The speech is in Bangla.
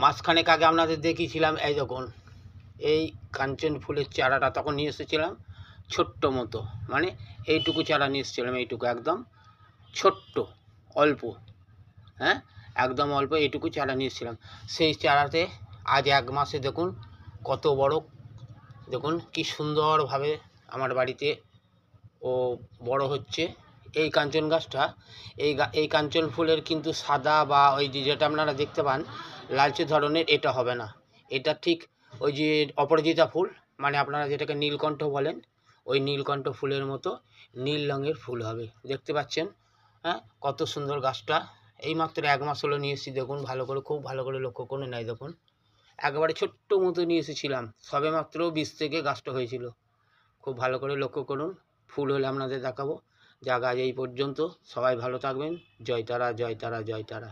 মাসখানেক আগে আপনাদের দেখিয়েছিলাম, এই দেখুন এই কাঞ্চন ফুলের চারাটা তখন নিয়ে এসেছিলাম ছোট্ট মতো, মানে এইটুকু চারা নিয়ে এসেছিলাম, এইটুকু একদম ছোট্ট অল্প, হ্যাঁ একদম অল্প এইটুকু চারা নিয়ে এসেছিলাম। সেই চারাতে আজ 1 মাসে দেখুন কত বড়, দেখুন কি সুন্দরভাবে আমার বাড়িতে ও বড় হচ্ছে। এই কাঞ্চন গাছটা, এই কাঞ্চন ফুলের কিন্তু সাদা বা ওই যেটা আপনারা দেখতে পান লালচে ধরনের, এটা হবে না। এটা ঠিক ওই যে অপরাজিতা ফুল, মানে আপনারা যেটাকে নীলকণ্ঠ বলেন, ওই নীলকণ্ঠ ফুলের মতো নীল রঙের ফুল হবে, দেখতে পাচ্ছেন। হ্যাঁ, কত সুন্দর গাছটা। এই মাত্র 1 মাস হলো নিয়ে এসেছি, দেখুন ভালো করে, খুব ভালো করে লক্ষ্য করে নেয়, দেখুন একেবারে ছোট্ট মতো নিয়ে এসেছিলাম, সবে মাত্র বীজ থেকে গাছটা হয়েছিল। খুব ভালো করে লক্ষ্য করুন, ফুল হলে আপনাদের দেখাবো। যা আজ এই পর্যন্ত, সবাই ভালো থাকবেন। জয় তারা, জয় তারা, জয় তারা।